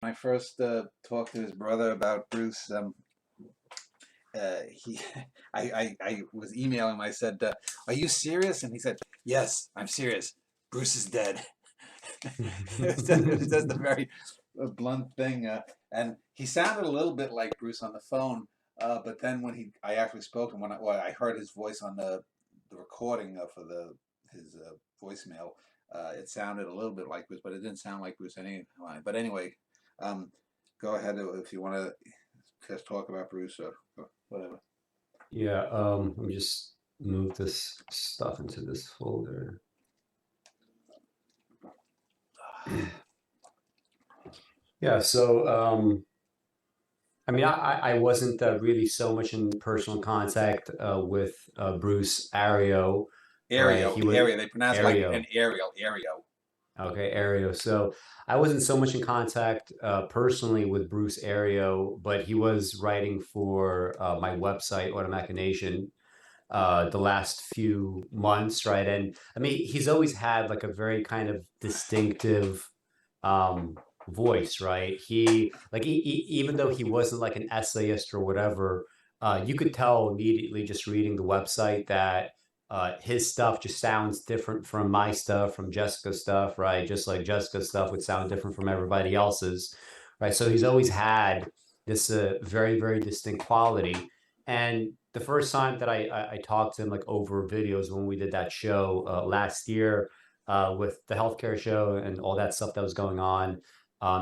I first talked to his brother about Bruce, he, I was emailing him. I said, "Are you serious?" And he said, "Yes, I'm serious. Bruce is dead." It was just a very blunt thing, and he sounded a little bit like Bruce on the phone. But then when I actually spoke to him, I heard his voice on the recording for his voicemail. It sounded a little bit like Bruce, but it didn't sound like Bruce anyway. But anyway, um, go ahead if you want to just talk about Bruce or whatever. Yeah, let me just move this stuff into this folder. Yeah, so I mean, I wasn't really so much in personal contact with Bruce Ario, right? He was Ario. They pronounce it like an Ario. Ariel, Ario. Okay, Ario. So I wasn't so much in contact personally with Bruce Ario, but he was writing for my website, Automachination, the last few months, right? And I mean, he's always had like a very kind of distinctive um, voice, right? Even though he wasn't like an essayist or whatever, you could tell immediately just reading the website that his stuff just sounds different from my stuff, from Jessica's stuff, right? Just like Jessica's stuff would sound different from everybody else's, right? So he's always had this very, very distinct quality. And the first time that I talked to him like over videos when we did that show last year with the healthcare show and all that stuff that was going on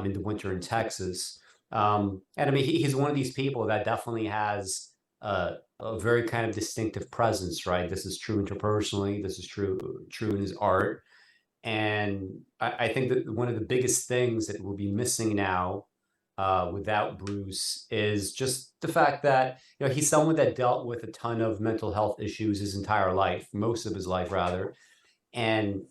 in the winter in Texas. And I mean, he's one of these people that definitely has a very kind of distinctive presence, right? This is true interpersonally. This is true in his art. And I think that one of the biggest things that will be missing now without Bruce is just the fact that he's someone that dealt with a ton of mental health issues his entire life, most of his life rather, and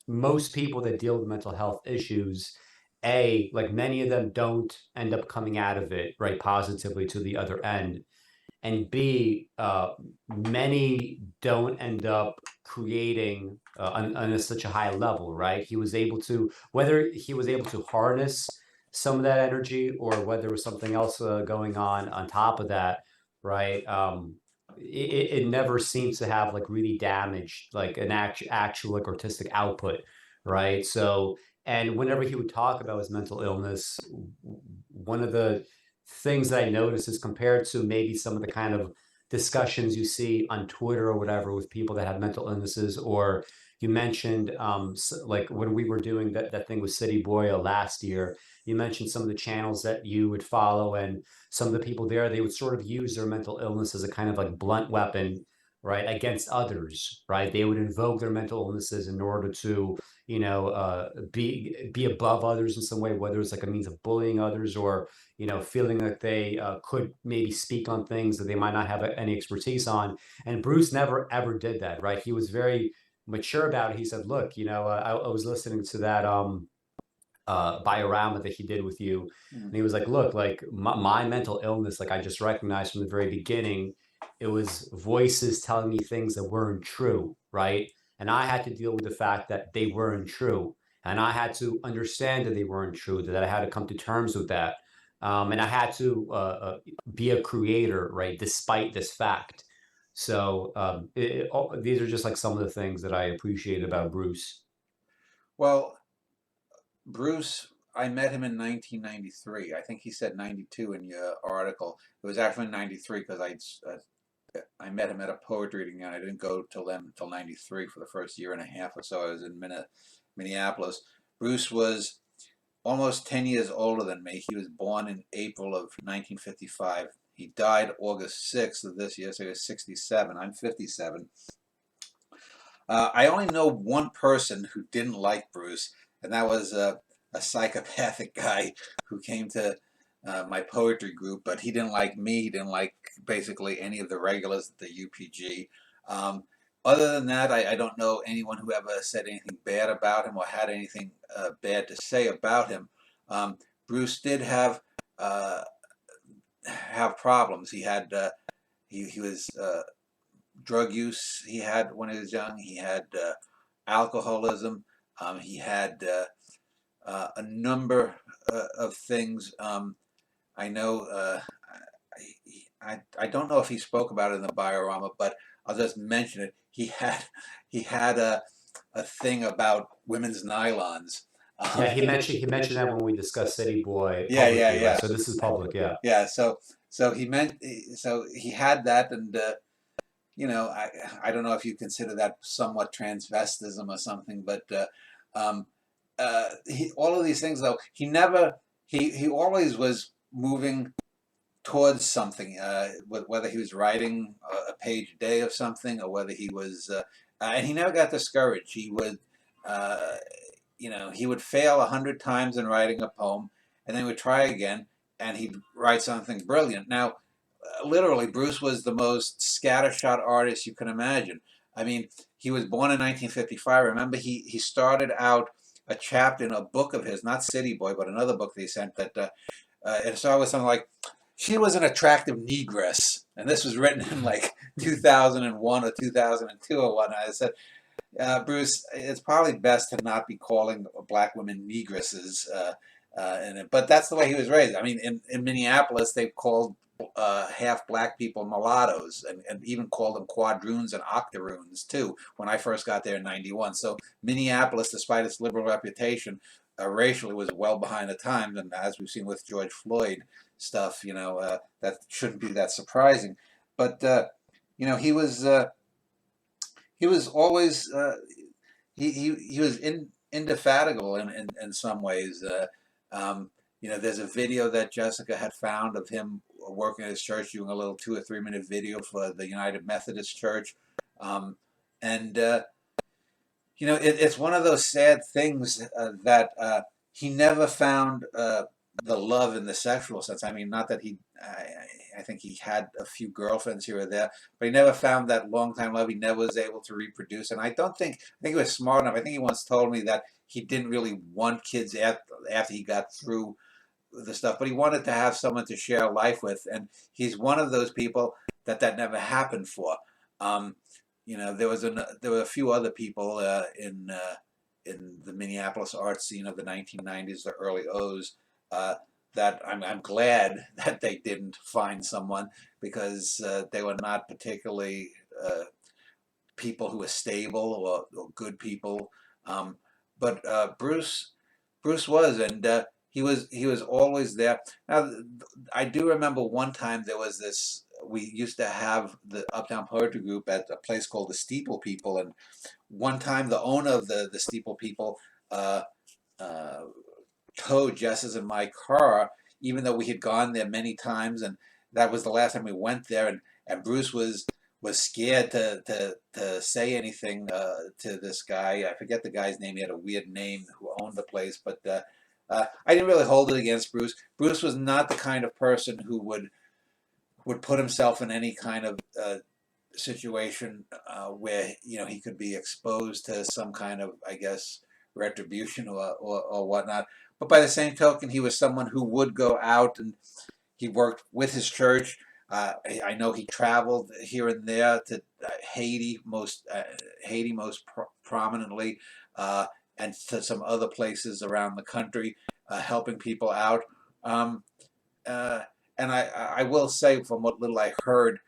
most people that deal with mental health issues, like many of them don't end up coming out of it right positively to the other end, and B, many don't end up creating on such a high level, right? Whether he was able to harness some of that energy or whether there was something else going on top of that, right? It never seems to have like really damaged like an actual like artistic output, right? So, and whenever he would talk about his mental illness, one of the things that I noticed is compared to maybe some of the kind of discussions you see on Twitter or whatever with people that have mental illnesses, or you mentioned like when we were doing that thing with City Boy last year, you mentioned some of the channels that you would follow and some of the people there, they would sort of use their mental illness as a kind of like blunt weapon, right, against others, right? They would invoke their mental illnesses in order to, be above others in some way, whether it's like a means of bullying others or feeling like they could maybe speak on things that they might not have any expertise on. And Bruce never ever did that, right? He was very mature about it. He said, "Look, I was listening to that biorama that he did with you, and he was like, look, like my mental illness, like I just recognized from the very beginning, it was voices telling me things that weren't true, right? And I had to deal with the fact that they weren't true, and I had to understand that they weren't true, that I had to come to terms with that, and I had to be a creator, right, despite this fact." So these are just like some of the things that I appreciate about Bruce. Well, Bruce, I met him in 1993. I think he said 92 in your article. It was actually 93 because I met him at a poetry reading and I didn't go till then until 93 for the first year and a half or so. I was in Minneapolis. Bruce was almost 10 years older than me. He was born in April of 1955. He died August 6th of this year, so he was 67. I'm 57. I only know one person who didn't like Bruce, and that was a psychopathic guy who came to my poetry group, but he didn't like me. He didn't like basically any of the regulars at the UPG. Um, Other than that, I don't know anyone who ever said anything bad about him or had anything bad to say about him. Bruce did uh, have problems. He was drug use he had when he was young. He had alcoholism. He had a number of things. I know. I don't know if he spoke about it in the Biorama, but I'll just mention it. He had a thing about women's nylons. Yeah, he mentioned that when we discussed City Boy Yeah, yeah, publicly, right? yeah, So this is public, yeah. yeah. So he had that, and I don't know if you consider that somewhat transvestism or something, but um, all of these things though he always was moving towards something, whether he was writing a page a day of something or whether he was, and he never got discouraged. Uh, he would fail 100 times in writing a poem, and then he would try again, and he'd write something brilliant. Now, literally, Bruce was the most scattershot artist you can imagine. I mean, he was born in 1955. Remember, he started out a chapter in a book of his, not City Boy, but another book that he sent that it started with something like, she was an attractive negress. And this was written in like 2001 or 2002 or whatnot. I said, Bruce, it's probably best to not be calling black women negresses. But that's the way he was raised. I mean, in Minneapolis, they called half black people mulattoes, and even called them quadroons and octoroons too when I first got there in '91. So Minneapolis, despite its liberal reputation, racially was well behind the times, and as we've seen with George Floyd stuff, that shouldn't be that surprising. But he was always he was indefatigable in some ways. There's a video that Jessica had found of him working at his church, doing a little 2 or 3 minute video for the United Methodist Church, and it's one of those sad things that he never found the love in the sexual sense. I mean, not that I think he had a few girlfriends here or there, but he never found that long time love. He never was able to reproduce, and I think he was smart enough. I think he once told me that he didn't really want kids after he got through the stuff, but he wanted to have someone to share life with, and he's one of those people that never happened for. There were a few other people in the Minneapolis art scene of the 1990s, the early O's, that I'm glad that they didn't find someone, because they were not particularly people who were stable or good people. But Bruce was, and he was always there. Now, I do remember one time there was this. We used to have the Uptown Poetry Group at a place called the Steeple People, and one time the owner of the Steeple People towed Jess's and my car, even though we had gone there many times, and that was the last time we went there, and Bruce was scared to say anything to this guy. I forget the guy's name. He had a weird name who owned the place, but I didn't really hold it against Bruce. Bruce was not the kind of person who would put himself in any kind of situation where he could be exposed to some kind of, I guess, retribution or whatnot. But by the same token, he was someone who would go out, and he worked with his church. I know he traveled here and there to Haiti most prominently, and to some other places around the country, helping people out. And I will say, from what little I heard,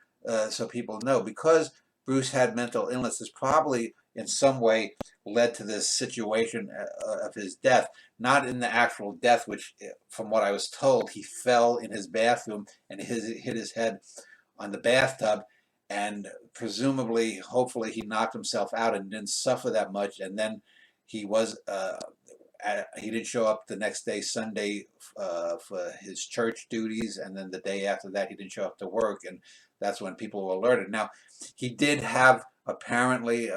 so people know, because Bruce had mental illness, this probably in some way led to this situation of his death. Not in the actual death, which, from what I was told, he fell in his bathroom and hit his head on the bathtub, and presumably, hopefully, he knocked himself out and didn't suffer that much. And then he didn't show up the next day, Sunday, for his church duties, and then the day after that, he didn't show up to work, and that's when people were alerted. Now, he did have, apparently,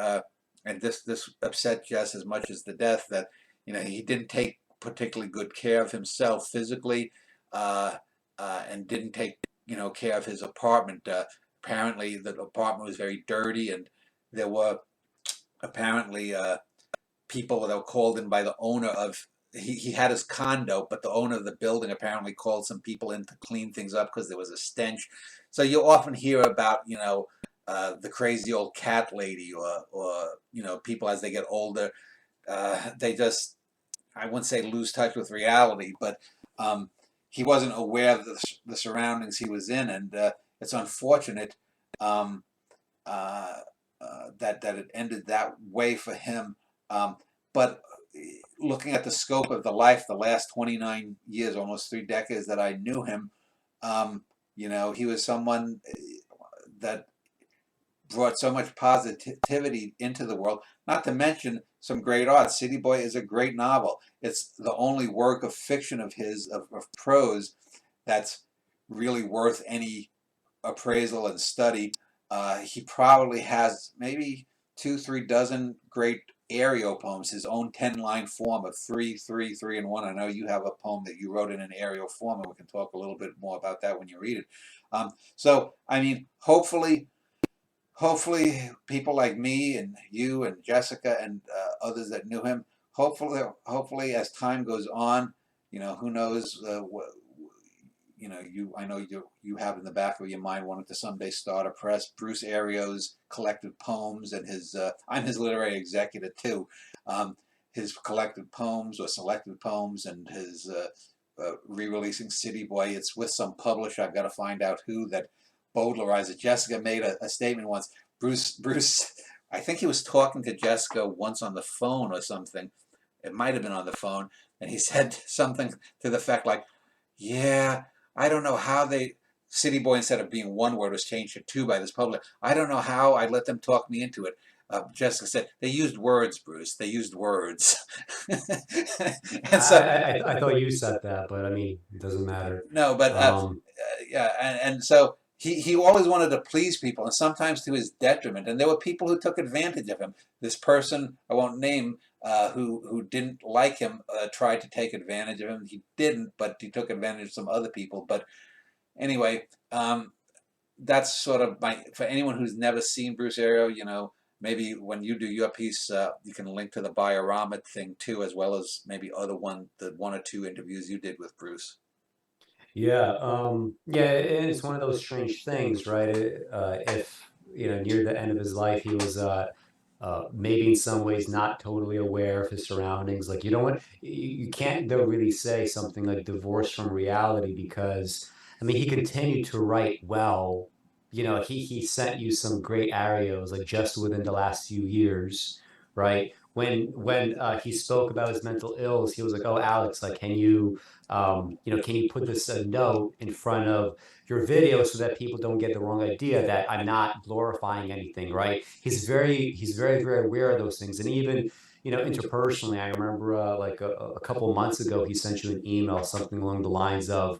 and this upset Jess as much as the death, that he didn't take particularly good care of himself physically, and didn't take care of his apartment. Apparently, the apartment was very dirty, and there were apparently people that were called in by the owner of. He had his condo, but the owner of the building apparently called some people in to clean things up because there was a stench. So you often hear about the crazy old cat lady, or people as they get older, they just I wouldn't say lose touch with reality, but um, he wasn't aware of the surroundings he was in, and it's unfortunate um, uh, that it ended that way for him. Um, but looking at the scope of the life, the last 29 years, almost 3 decades that I knew him, um, he was someone that brought so much positivity into the world. Not to mention some great art. City Boy is a great novel. It's the only work of fiction of his, of prose, that's really worth any appraisal and study. He probably has maybe 2, 3 dozen great Ario poems, his own 10-line form of 3, 3, 3, and 1. I know you have a poem that you wrote in an Ario form, and we can talk a little bit more about that when you read it. So, I mean, hopefully people like me and you and Jessica and others that knew him, hopefully as time goes on, who knows I know you have in the back of your mind wanting to someday start a press. Bruce Ario's collected poems and his I'm his literary executive too. His collected poems or selected poems and his re-releasing City Boy. It's with some publisher. I've got to find out who that bowdlerized. Jessica made a statement once. Bruce, I think he was talking to Jessica once on the phone or something. It might have been on the phone, and he said something to the effect like, "Yeah, I don't know how they." City Boy, instead of being one word, was changed to two by this public. I don't know how I let them talk me into it. Jessica said, they used words, Bruce. They used words. And so, I thought you said that, but I mean, it doesn't matter. no, but yeah, and so he always wanted to please people, and sometimes to his detriment. And there were people who took advantage of him. This person I won't name, who didn't like him, tried to take advantage of him. He didn't, but he took advantage of some other people. But anyway, that's sort of my, for anyone who's never seen Bruce Ario, maybe when you do your piece, you can link to the Biorama thing too, as well as maybe the 1 or 2 interviews you did with Bruce. Yeah, yeah, and it's one of those strange things, right? If near the end of his life, he was maybe in some ways not totally aware of his surroundings. Like you can't though really say something like divorced from reality because I mean he continued to write well. He sent you some great arios like just within the last few years, right? When he spoke about his mental ills, he was like, "Oh, Alex, like, can you put this a note in front of your video so that people don't get the wrong idea that I'm not glorifying anything, right?" He's very aware of those things, and even interpersonally, I remember like a couple of months ago, he sent you an email, something along the lines of,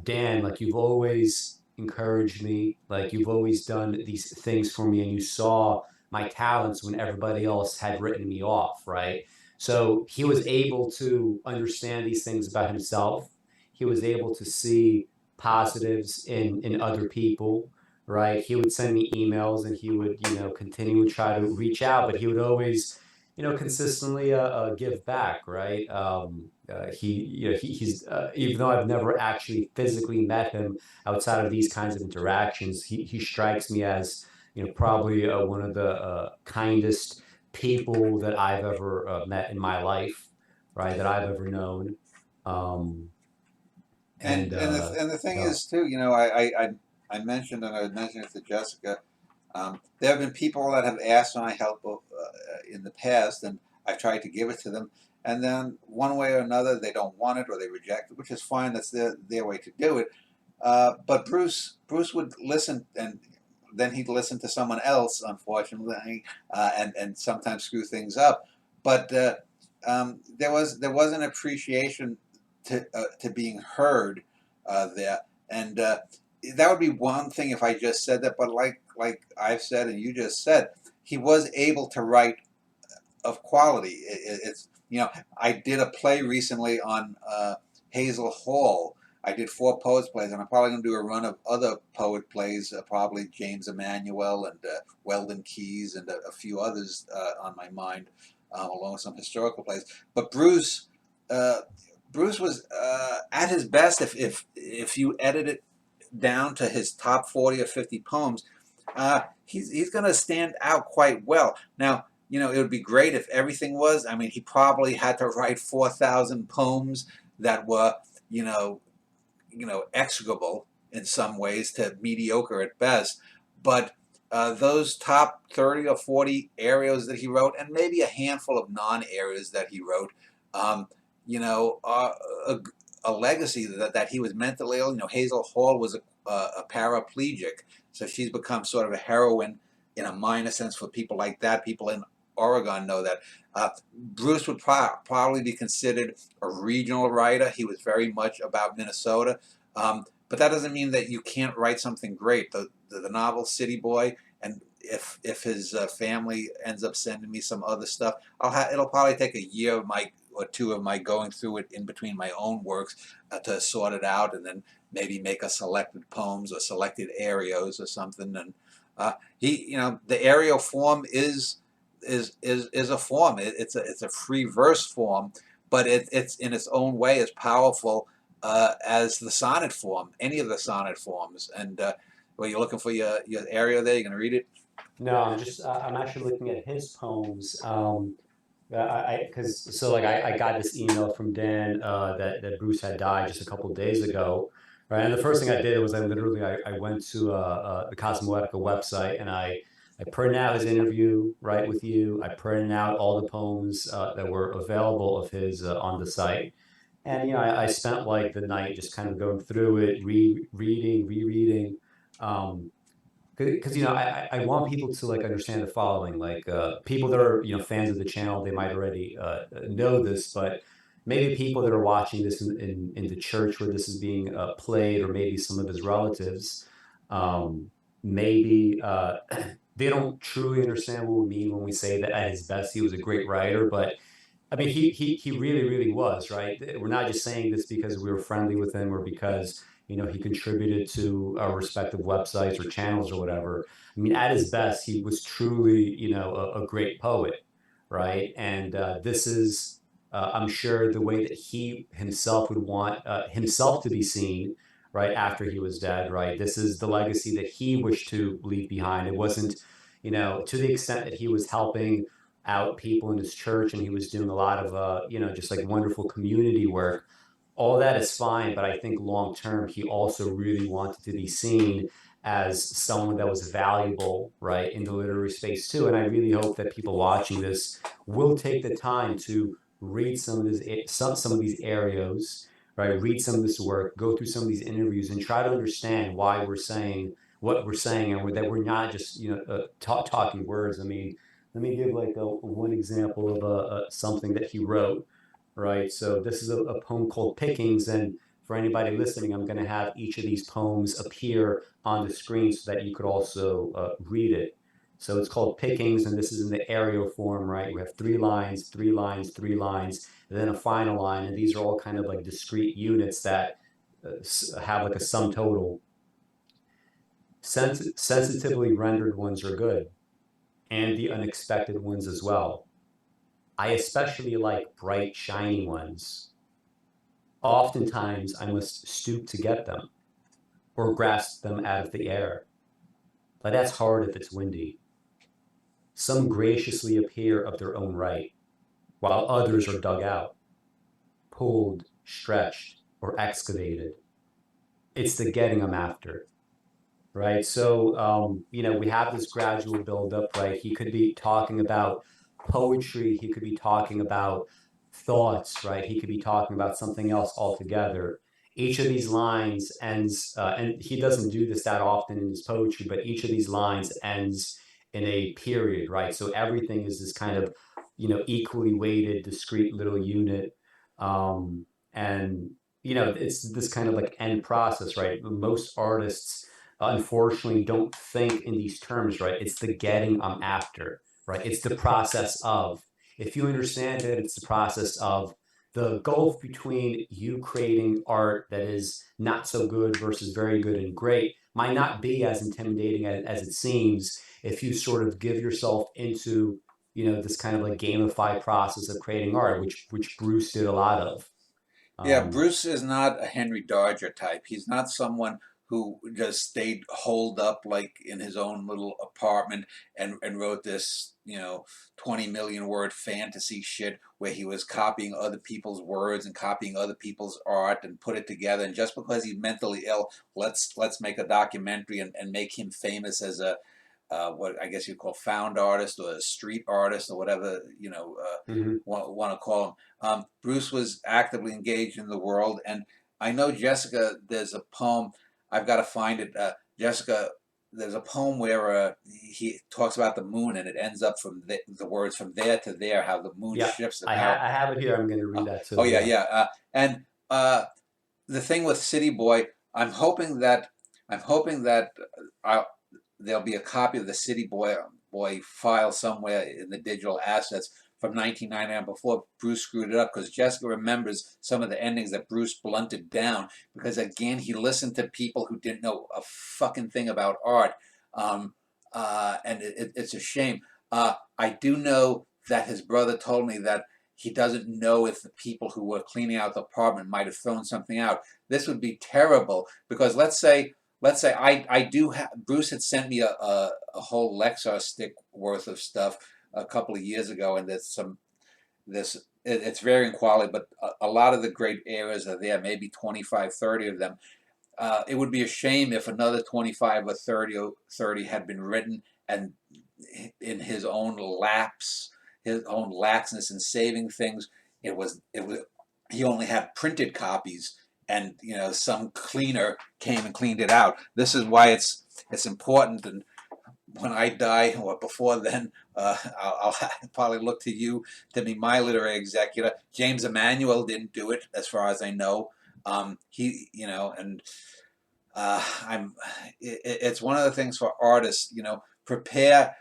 Dan, like you've always encouraged me, like you've always done these things for me, and you saw my talents when everybody else had written me off, right? So he was able to understand these things about himself. He was able to see positives in other people, right? He would send me emails and he would, continue to try to reach out, but he would always, consistently give back, right? He's even though I've never actually physically met him outside of these kinds of interactions, he strikes me as probably one of the kindest people that I've ever met in my life, right? That I've ever known. Um, and And the thing so is too, I mentioned, and I mentioned it to Jessica. There have been people that have asked my help in the past, and I've tried to give it to them. And then one way or another, they don't want it or they reject it, which is fine. That's their way to do it. But Bruce would listen, and then he'd listen to someone else, unfortunately, and sometimes screw things up. But there was an appreciation to being heard there, and that would be one thing if I just said that. But like I've said and you just said, he was able to write of quality. It's I did a play recently on Hazel Hall. I did 4 poets plays, and I'm probably going to do a run of other poet plays, probably James Emanuel and Weldon Keys and a few others on my mind, along with some historical plays. But uh, Bruce was at his best if you edit it down to his top 40 or 50 poems. He's going to stand out quite well. Now, it would be great if everything was. I mean, he probably had to write 4,000 poems that were, you know, execrable in some ways to mediocre at best. But those top 30 or 40 areas that he wrote, and maybe a handful of non-areas that he wrote, um, are a legacy that he was mentally ill. Hazel Hall was a paraplegic, so she's become sort of a heroine in a minor sense for people like that. People in Oregon know that. Bruce would probably be considered a regional writer. He was very much about Minnesota. But that doesn't mean that you can't write something great. The novel City Boy, and if his family ends up sending me some other stuff, it'll probably take a year or two of my going through it in between my own works to sort it out, and then maybe make a selected poems or selected arios or something. And the ario form is a form. It's a free verse form, but it's in its own way as powerful as the sonnet form, any of the sonnet forms. And well, you're looking for your area there. You're going to read it. No, I'm actually looking at his poems. Because so like I got this email from Dan that Bruce had died just a couple of days ago, right? And the first thing I did was I went to the Cosmoetica website and I printed out his interview right with you. I printed out all the poems that were available of his on the site, and I spent like the night just kind of going through it, rereading. Um, because I want people to like understand the following, like people that are fans of the channel, they might already know this, but maybe people that are watching this in the church where this is being played, or maybe some of his relatives, um, maybe they don't truly understand what we mean when we say that at his best he was a great writer. But I mean, he really was, right? We're not just saying this because we were friendly with him or because he contributed to our respective websites or channels or whatever. I mean, at his best, he was truly a great poet, right? And this is, I'm sure, the way that he himself would want himself to be seen, right, after he was dead, right? This is the legacy that he wished to leave behind. It wasn't, to the extent that he was helping out people in his church and he was doing a lot of just like wonderful community work. All that is fine, but I think long term he also really wanted to be seen as someone that was valuable, right, in the literary space too. And I really hope that people watching this will take the time to read some of some of these areas, right, read some of this work, go through some of these interviews, and try to understand why we're saying what we're saying, and that we're not just talking words. I mean, let me give like one example of something that he wrote, right? So this is a poem called Pickings, and for anybody listening, I'm going to have each of these poems appear on the screen so that you could also read it. So it's called Pickings, and this is in the aerial form, right? We have 3 lines, 3 lines, 3 lines, and then a final line, and these are all kind of like discrete units that have like a sum total. Sensitively rendered ones are good, and the unexpected ones as well. I especially like bright, shiny ones. Oftentimes, I must stoop to get them, or grasp them out of the air. But that's hard if it's windy. Some graciously appear of their own right, while others are dug out, pulled, stretched, or excavated. It's the getting I'm after, right? So, we have this gradual buildup, right? He could be talking about poetry, he could be talking about thoughts, right? He could be talking about something else altogether. Each of these lines ends, and he doesn't do this that often in his poetry, but each of these lines ends in a period, right? So everything is this kind of, equally weighted, discrete little unit. And, it's this kind of like end process, right? Most artists, unfortunately, don't think in these terms, right? It's the getting I'm after, right? It's the process of. If you understand that it's the process of, the gulf between you creating art that is not so good versus very good and great might not be as intimidating as it seems if you sort of give yourself into this kind of like gamified process of creating art, which Bruce did a lot of. Yeah, Um, Bruce is not a Henry Dodger type. He's not someone who just stayed holed up like in his own little apartment and wrote this, 20 million word fantasy shit where he was copying other people's words and copying other people's art and put it together. And just because he's mentally ill, let's make a documentary and make him famous as a what I guess you'd call found artist or a street artist or whatever Hmm. want to call him. Bruce was actively engaged in the world, and I know Jessica. There's a poem. I've got to find it. Jessica, there's a poem where he talks about the moon, and it ends up from the words from there to there, how the moon Yeah, shifts and how. I have it here. I'm going to read Oh, that oh too. yeah, Yeah. yeah. And the thing with City Boy, I'm hoping that I'm hoping that I'll, there'll be a copy of the City Boy file somewhere in the digital assets from 1999 before Bruce screwed it up, because Jessica remembers some of the endings that Bruce blunted down because again he listened to people who didn't know a fucking thing about art, and it's a shame. I do know that his brother told me that he doesn't know if the people who were cleaning out the apartment might have thrown something out. This would be terrible because let's say I do have Bruce had sent me a whole Lexar stick worth of stuff a couple of years ago, and there's some this it's varying quality, but a lot of the great areas are there, maybe 25, 30 of them. It would be a shame if another 25 or 30 had been written and in his own lapse, his own laxness in saving things. It was he only had printed copies, and some cleaner came and cleaned it out. This is why it's important. And when I die or before then, I'll probably look to you to be my literary executor. James Emanuel didn't do it, as far as I know. And I'm. It's one of the things for artists. Prepare,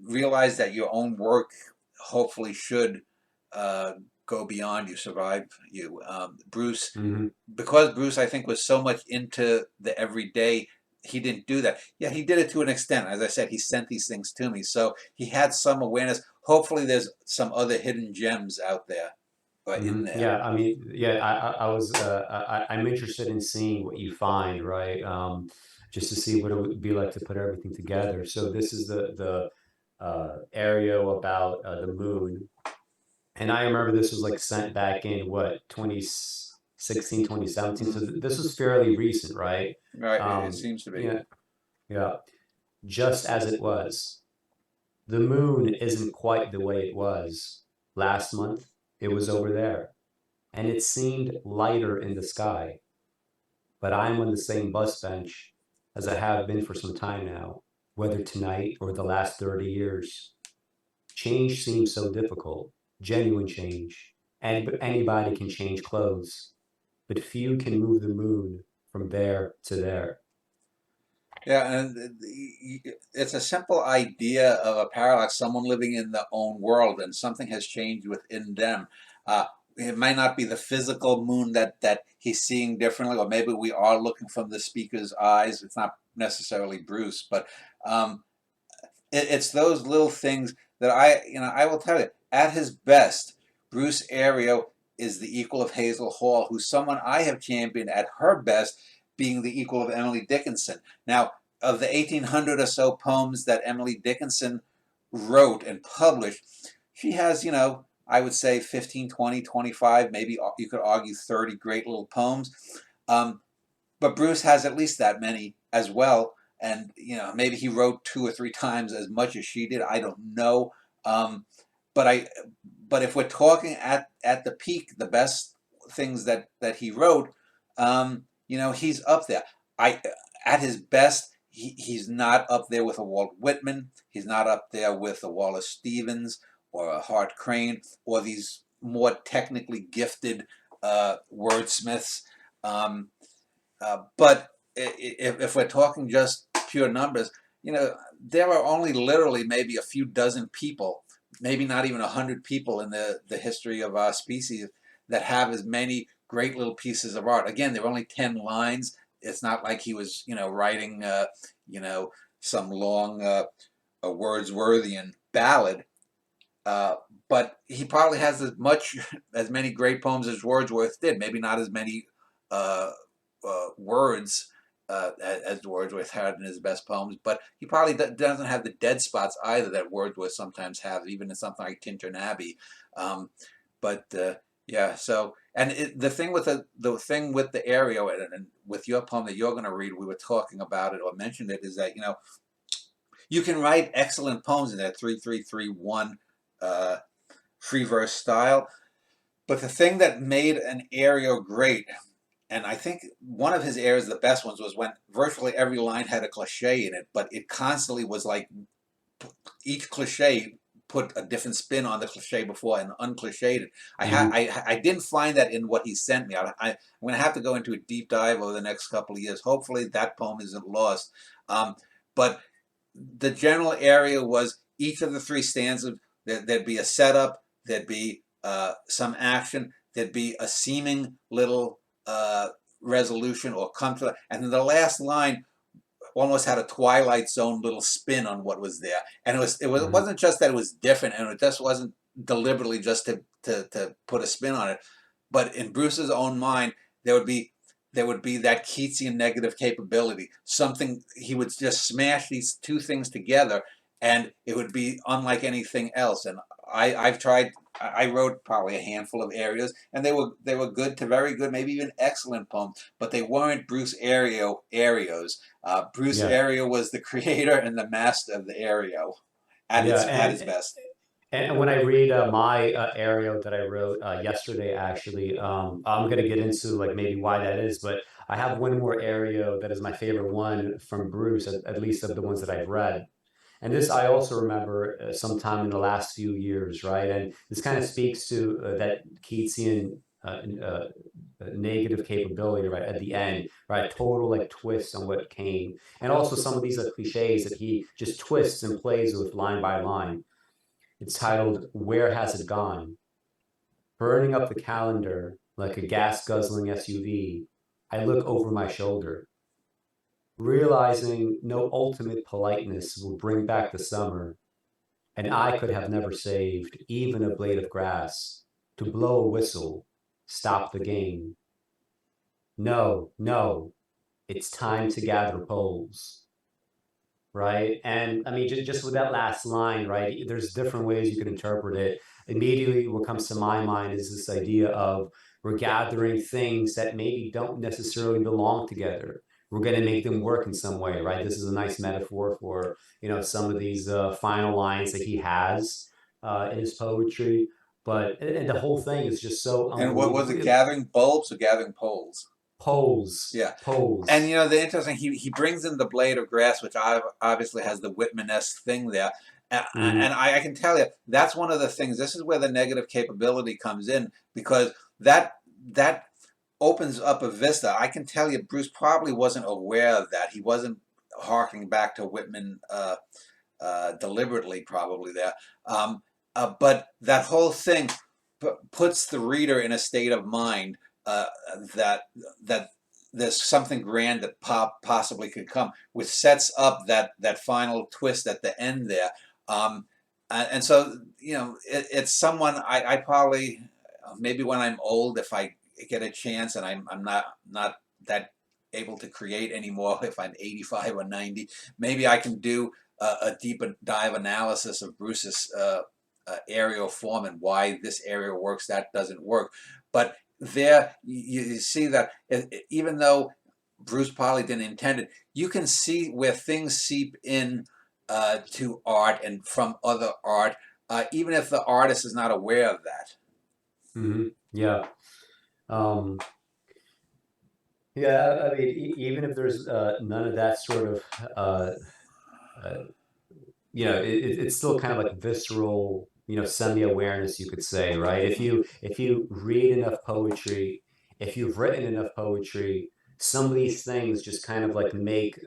realize that your own work hopefully should uh, go beyond you, survive you. Bruce, Hmm. because Bruce, I think, was so much into the everyday, he didn't do that. Yeah, he did it to an extent. As I said, he sent these things to me, so he had some awareness. Hopefully, there's some other hidden gems out there, or in Hmm. there. Yeah, I mean, yeah, I was, I'm interested in seeing what you find, right? Just to see what it would be like to put everything together. So this is the Ario about the moon, and I remember this was like sent back in what 2016, 2017. So this was fairly recent, right? Right, it seems to be. Yeah, yeah. Just as it was, the moon isn't quite the way it was last month. It was over there and it seemed lighter in the sky. But I'm on the same bus bench as I have been for some time now, whether tonight or the last 30 years. Change seems so difficult, genuine change. Anybody can change clothes, but few can move the moon from there to there. Yeah, and it's a simple idea of a paradox, someone living in their own world and something has changed within them. Uh, it might not be the physical moon that he's seeing differently, or maybe we are looking from the speaker's eyes. It's not necessarily Bruce, but um, it's those little things that I will tell you, at his best, Bruce Ario is the equal of Hazel Hall, who's someone I have championed at her best, being the equal of Emily Dickinson. Now, of the 1,800 or so poems that Emily Dickinson wrote and published, she has, I would say 15, 20, 25, maybe you could argue 30 great little poems. Um, but Bruce has at least that many as well, and maybe he wrote two or three times as much as she did. I don't know, um, but but if we're talking at the peak, the best things that he wrote, he's up there. I At his best, he's not up there with a Walt Whitman. He's not up there with a Wallace Stevens or a Hart Crane or these more technically gifted wordsmiths. Um, but if we're talking just pure numbers, there are only literally maybe a few dozen people, maybe not even 100 people in the history of our species that have as many great little pieces of art. Again, there are only 10 lines. It's not like he was, writing, you know, some long a Wordsworthian ballad. Uh, but he probably has as much, as many great poems as Wordsworth did. Maybe not as many uh, words, as Wordsworth had in his best poems, but he probably doesn't have the dead spots either that Wordsworth sometimes has, even in something like Tintern Abbey. Um, but yeah, so and the thing with the thing with the Ario and with your poem that you're going to read, we were talking about it or mentioned it, is that you can write excellent poems in that 3-3-3-1 free verse style, but the thing that made an Ario great, and I think one of his airs, the best ones, was when virtually every line had a cliche in it, but it constantly was like each cliche put a different spin on the cliche before and uncliched it. Mhm. I didn't find that in what he sent me. I'm going to have to go into a deep dive over the next couple of years. Hopefully that poem isn't lost. But the general area was each of the three stanzas, there'd be a setup, there'd be some action, there'd be a seeming little resolution or come to, and then the last line almost had a Twilight Zone little spin on what was there, and it Mhm. wasn't just that it was different, and it just wasn't deliberately just to put a spin on it, but in Bruce's own mind there would be that Keatsian negative capability. Something he would just smash these two things together, and it would be unlike anything else. And I've tried. I wrote probably a handful of Arios, and they were good to very good, maybe even excellent poems, but they weren't Bruce Ario Arios. Bruce Yeah. Ario was the creator and the master of the Ario Yeah. at his best. And when I read my aerial that I wrote yesterday, actually, I'm going to get into like maybe why that is, but I have one more aerial that is my favorite one from Bruce, at least of the ones that I've read. And this I also remember sometime in the last few years, right? And this kind of speaks to that Keatsian negative capability, right, at the end, right? Total like twist on what came. And also some of these cliches that he just twists and plays with line by line. It's titled Where Has It Gone? Burning up the calendar like a gas guzzling SUV, I look over my shoulder, realizing no ultimate politeness will bring back the summer, and I could have never saved even a blade of grass to blow a whistle, stop the game. No, no, it's time to gather poles. Right? And I mean, just with that last line, right? There's different ways you can interpret it. Immediately, what comes to my mind is this idea of we're gathering things that maybe don't necessarily belong together. We're going to make them work in some way, right? This is a nice metaphor for some of these final lines that he has in his poetry. But and the whole thing is just so And what was it? unbelievable. Gathering bulbs or gathering poles? Poles, Yeah. And poles. the interesting, he brings in the blade of grass, which obviously has the Whitman-esque thing there. And Mhm. I can tell you that's one of the things. This is where the negative capability comes in, because that opens up a vista. I can tell you, Bruce probably wasn't aware of that. He wasn't harking back to Whitman deliberately, probably there. But that whole thing puts the reader in a state of mind uh, that that there's something grand that possibly could come, which sets up that final twist at the end there. And so it's someone I probably, maybe when I'm old, if I get a chance and I'm not that able to create anymore, if I'm 85 or 90, maybe I can do a deep dive analysis of Bruce's aerial form and why this area works, that doesn't work. But there, you see that even though Bruce probably didn't intend it, you can see where things seep in to art and from other art, even if the artist is not aware of that. Yeah. Um, yeah, I mean, even if there's none of that sort of, uh, uh, it's still kind of like visceral, semi-awareness, you could say, right? If you read enough poetry, if you've written enough poetry, some of these things just kind of like make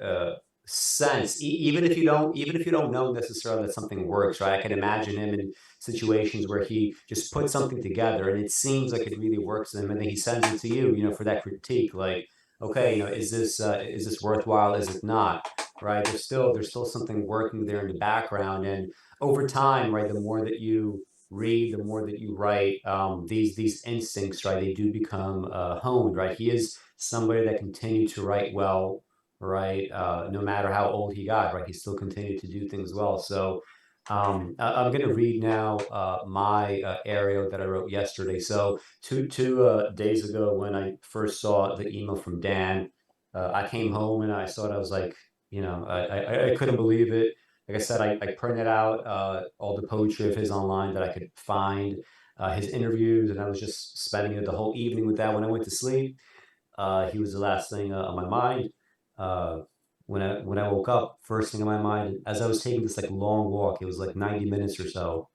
sense, even if you don't know necessarily that something works, right? I can imagine him in situations where he just puts something together and it seems like it really works to him, and then he sends it to you, for that critique, like, okay, is this worthwhile? Is it not? Right? There's still something working there in the background, and over time, right, the more that you read, the more that you write, these instincts, right, they do become honed, right? He is somebody that continued to write well, right? No matter how old he got, right? He still continued to do things well. So I'm going to read now my Ario that I wrote yesterday. So two days ago, when I first saw the email from Dan, I came home and I saw it. I was like, I couldn't believe it. Like I said, I printed out all the poetry of his online that I could find, his interviews, and I was just spending the whole evening with that. When I went to sleep, he was the last thing on my mind. Uh, when I woke up, first thing on my mind, as I was taking this like long walk, it was like 90 minutes or so,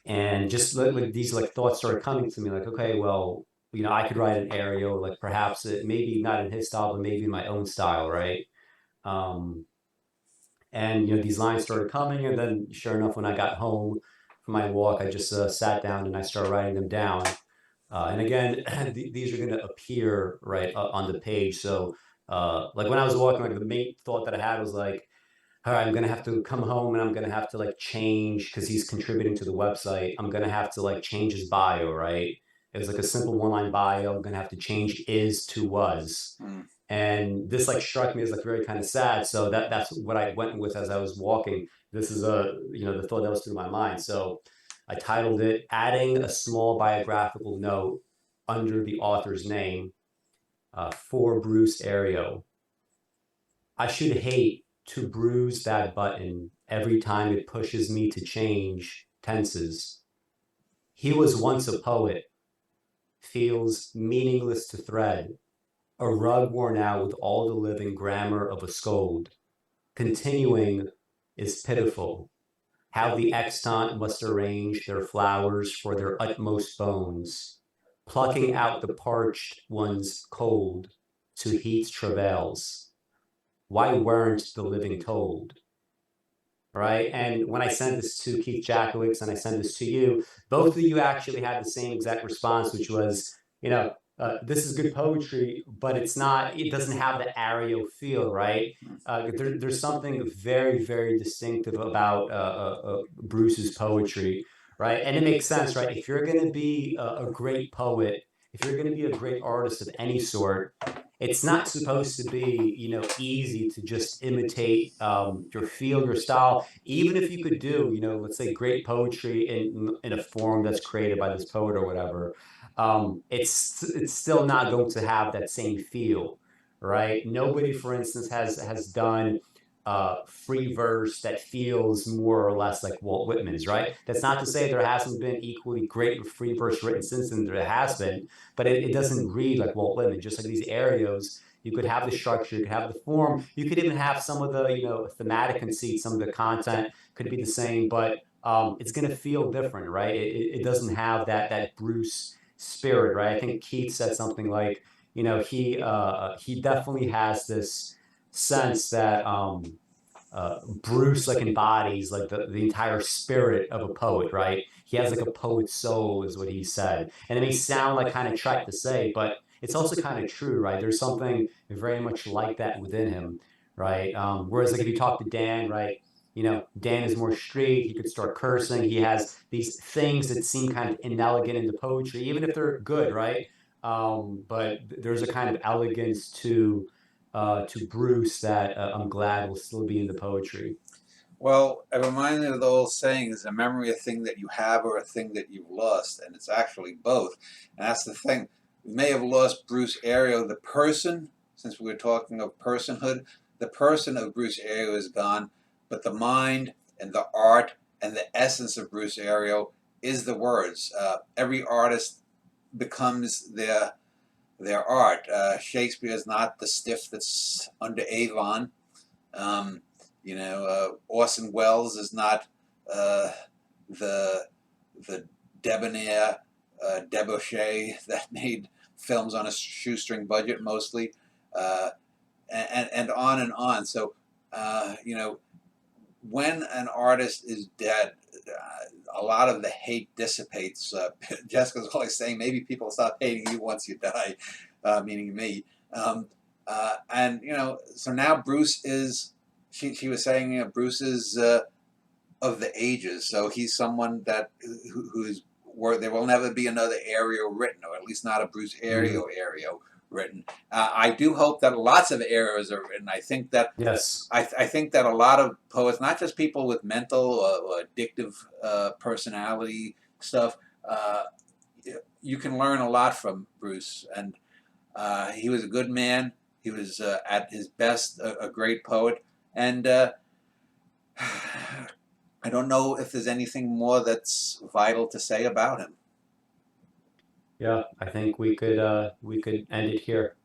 and just like these like thoughts started coming to me, like, okay, well, I could write an Ario, like perhaps maybe not in his style, but maybe in my own style, right? Um, and these lines started coming, and then sure enough, when I got home from my walk, I just sat down and I started writing them down. And again, these are going to appear right on the page. So, like when I was walking, like the main thought that I had was like, all right, I'm going to have to come home and I'm going to have to like change because he's contributing to the website. I'm going to have to like change his bio, right? It was like a simple one-line bio. I'm going to have to change is to was. Mm. And this like struck me as like very kind of sad. So that's what I went with as I was walking. This is the thought that was through my mind. So I titled it "Adding a Small Biographical Note Under the Author's Name for Bruce Ario. I should hate to bruise that button every time it pushes me to change tenses. He was once a poet, feels meaningless to thread, a rug worn out with all the living grammar of a scold. Continuing is pitiful. How the extant must arrange their flowers for their utmost bones, plucking out the parched ones cold to heat's travails. Why weren't the living told? Right? And when I sent this to Keith Jackowicz and I sent this to you, both of you actually had the same exact response, which was, this is good poetry, but it doesn't have the Ario feel, right? There's something very, very distinctive about Bruce's poetry, right? And it makes sense, right? If you're going to be a great poet, if you're going to be a great artist of any sort, it's not supposed to be easy to just imitate your feel, your style, even if you could do let's say great poetry in a form that's created by this poet or whatever. It's still not going to have that same feel, right? Nobody, for instance, has done free verse that feels more or less like Walt Whitman's, right? That's not to say there hasn't been equally great free verse written since then. There has been, but it doesn't read like Walt Whitman. Just like these Arios, you could have the structure, you could have the form, you could even have some of the thematic conceit, some of the content could be the same, but it's going to feel different, right? It doesn't have that Bruce spirit, right? I think Keith said something like, he definitely has this sense that Bruce like embodies like the entire spirit of a poet, right? He has like a poet's soul, is what he said. And it may sound like kind of trite to say, but it's also kind of true, right? There's something very much like that within him, right? Whereas like if you talk to Dan, right? Dan is more street. He could start cursing. He has these things that seem kind of inelegant in the poetry, even if they're good, right? But there's a kind of elegance to Bruce that I'm glad will still be in the poetry. Well, it reminds me of the old saying, is a memory a thing that you have or a thing that you've lost? And it's actually both. And that's the thing. We may have lost Bruce Ario, the person, since we were talking of personhood. The person of Bruce Ario is gone, but the mind and the art and the essence of Bruce Ario is the words. Every artist becomes their art. Shakespeare is not the stiff that's under Avon. Um, Orson Welles is not uh, the the debonair debauchee that made films on a shoestring budget mostly, uh, and on and on. So, when an artist is dead, a lot of the hate dissipates. Jessica's always saying maybe people stop hating you once you die, meaning me. And so now Bruce is. She was saying, Bruce is of the ages, so he's someone that who's where there will never be another Ario written, or at least not a Bruce Ario Ario written. I do hope that lots of Arios are written. Yes. I think that a lot of poets, not just people with mental or addictive personality stuff, uh, you can learn a lot from Bruce. And he was a good man. He was at his best a great poet. And I don't know if there's anything more that's vital to say about him. Yeah, I think we could end it here.